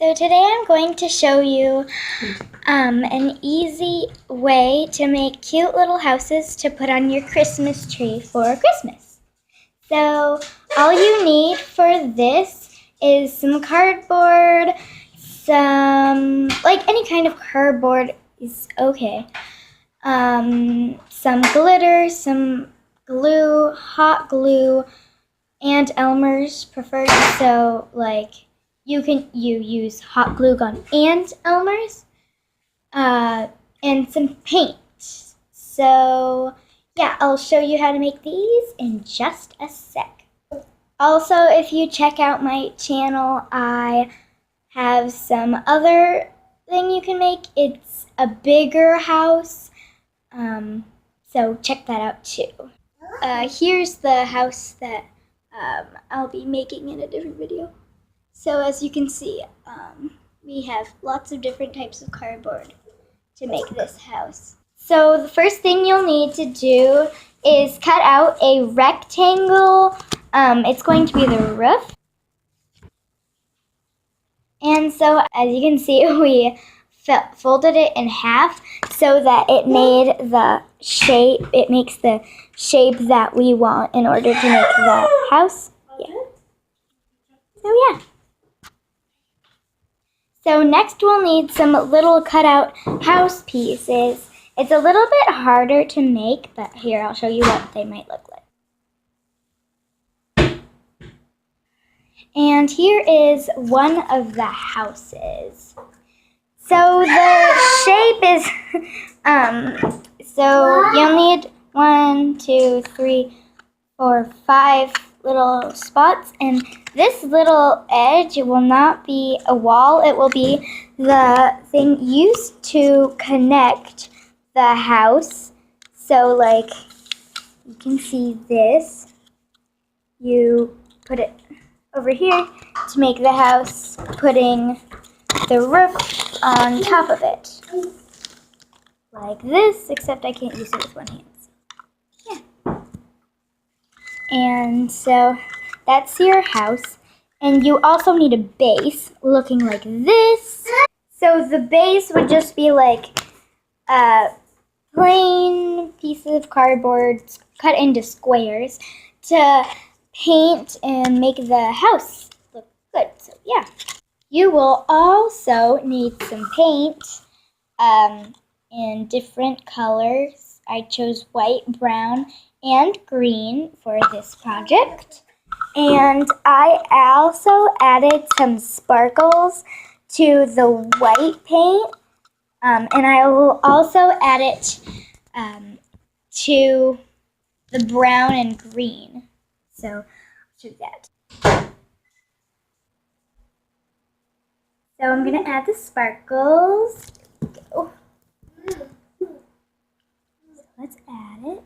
So today I'm going to show you an easy way to make cute little houses to put on your Christmas tree for Christmas. So all you need for this is some cardboard, like any kind of cardboard is okay. Some glitter, some glue, hot glue, and Elmer's preferred, so like you use hot glue gun and Elmer's, and some paint. So yeah, I'll show you how to make these in just a sec. Also, if you check out my channel, I have some other thing you can make. It's a bigger house, so check that out too. Here's the house that I'll be making in a different video. So as you can see, we have lots of different types of cardboard to make this house. So the first thing you'll need to do is cut out a rectangle. It's going to be the roof. And so as you can see, we folded it in half so that it made the shape, it makes the shape that we want in order to make the house. Yeah. So yeah. So next we'll need some little cutout house pieces. It's a little bit harder to make, but here I'll show you what they might look like. And here is one of the houses. So the shape is, so you'll need 1, 2, 3, 4, 5 little spots, and this little edge will not be a wall, it will be the thing used to connect the house. So like you can see this, you put it over here to make the house, putting the roof on top of it like this, except I can't use it with one hand. Yeah. And so that's your house. And you also need a base looking like this. So the base would just be like a plain piece of cardboard cut into squares to paint and make the house look good. So yeah. You will also need some paint in different colors. I chose white, brown, and green for this project. And I also added some sparkles to the white paint, and I will also add it to the brown and green. So I'll do that. So I'm going to add the sparkles. There we go. So let's add it.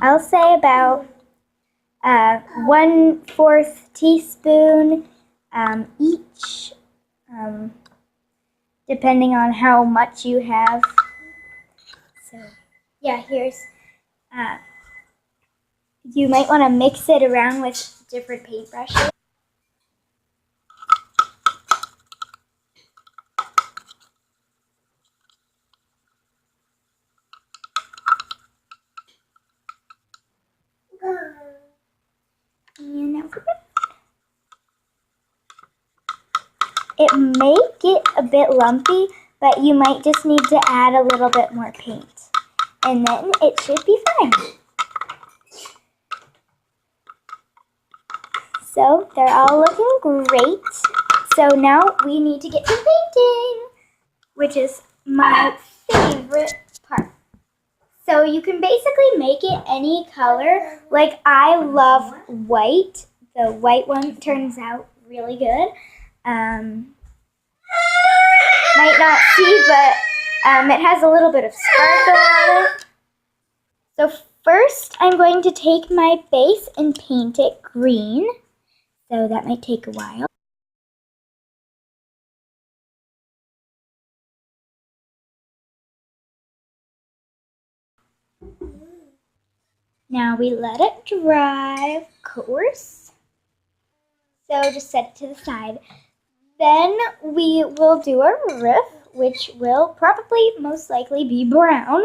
I'll say about 1/4 teaspoon each, depending on how much you have. So yeah, here's, you might want to mix it around with different paintbrushes. And now we're good. It may get a bit lumpy, but you might just need to add a little bit more paint. And then it should be fine. So they're all looking great. So now we need to get to painting, which is my favorite part. So you can basically make it any color. Like I love white. The white one turns out really good. Might not see, but it has a little bit of sparkle on it. So first I'm going to take my base and paint it green. So that might take a while. Now we let it dry, of course. So just set it to the side. Then we will do a roof, which will probably most likely be brown.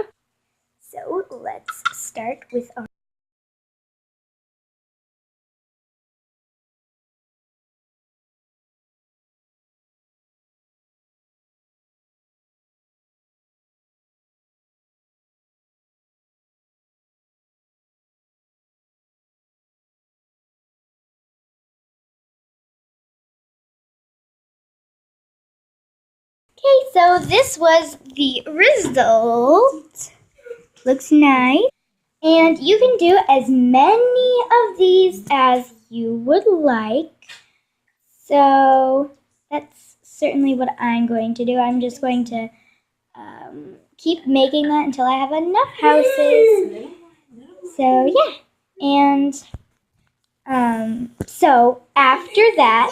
So let's start with our Okay, so this was the result. Looks nice. And you can do as many of these as you would like. So that's certainly what I'm going to do. I'm just going to keep making that until I have enough houses. So yeah. And so after that,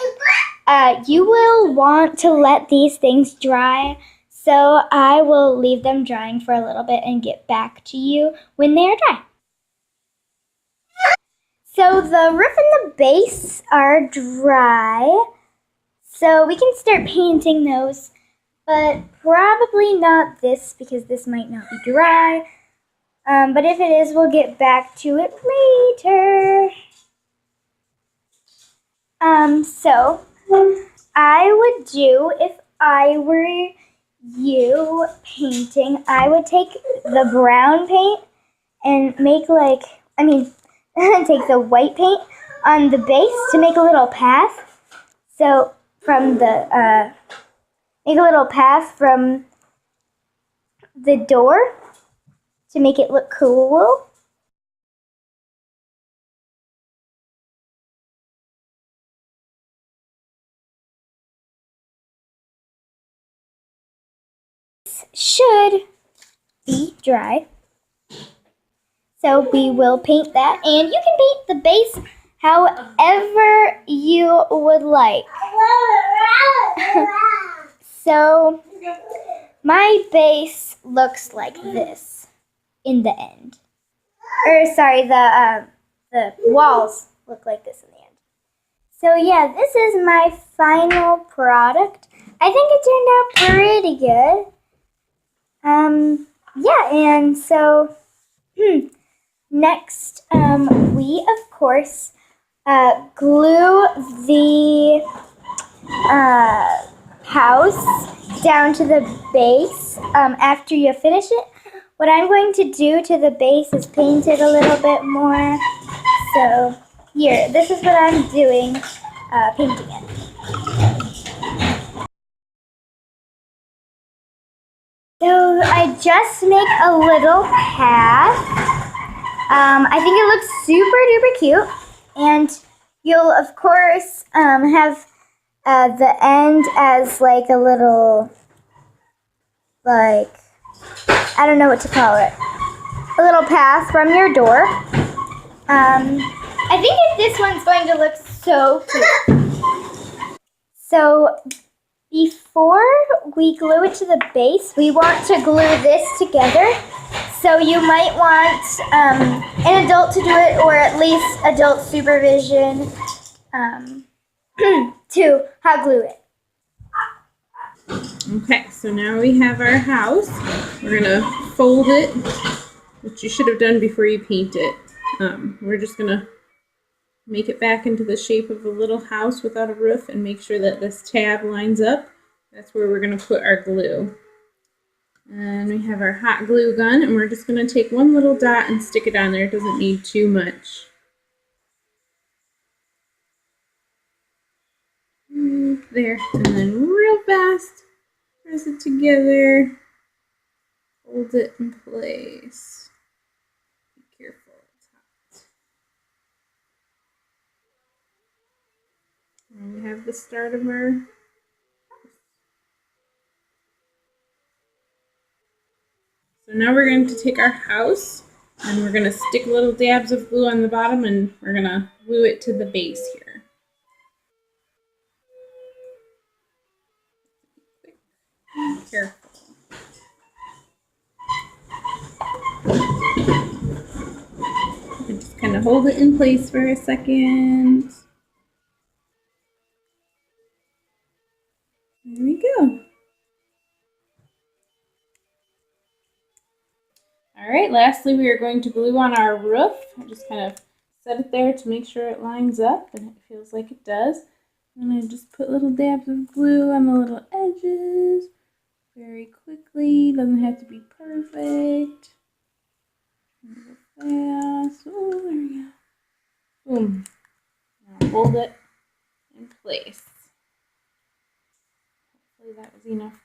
you will want to let these things dry. So I will leave them drying for a little bit and get back to you when they are dry. So the roof and the base are dry. So we can start painting those, but probably not this because this might not be dry. But if it is, we'll get back to it later. So I would do, if I were you painting, I would take the brown paint and make take the white paint on the base to make a little path. So from the, make a little path from the door to make it look cool. Should be dry. So we will paint that, and you can paint the base however you would like. So my base looks like this in the end. The walls look like this in the end. So yeah, this is my final product. I think it turned out pretty good. Yeah, and so next, we of course glue the house down to the base after you finish it. What I'm going to do to the base is paint it a little bit more. So here, this is what I'm doing, painting it. So I just make a little path. I think it looks super duper cute, and you'll of course have the end as like a little, like, I don't know what to call it, a little path from your door. I think this one's going to look so cute. So before we glue it to the base, we want to glue this together. So you might want an adult to do it, or at least adult supervision to hot glue it. Okay, so now we have our house. We're gonna fold it, which you should have done before you paint it. We're just gonna make it back into the shape of a little house without a roof and make sure that this tab lines up. That's where we're gonna put our glue. And we have our hot glue gun, and we're just gonna take one little dot and stick it on there. It doesn't need too much. There, and then real fast, press it together, hold it in place. Be careful, it's hot. And we have the start of our house. So now we're going to take our house and we're going to stick little dabs of glue on the bottom, and we're going to glue it to the base here. Careful. And just kind of hold it in place for a second. All right, lastly, we are going to glue on our roof. I just kind of set it there to make sure it lines up, and it feels like it does. I'm going to just put little dabs of glue on the little edges very quickly. Doesn't have to be perfect. Fast. Oh, there we go. Boom. Now hold it in place. Hopefully that was enough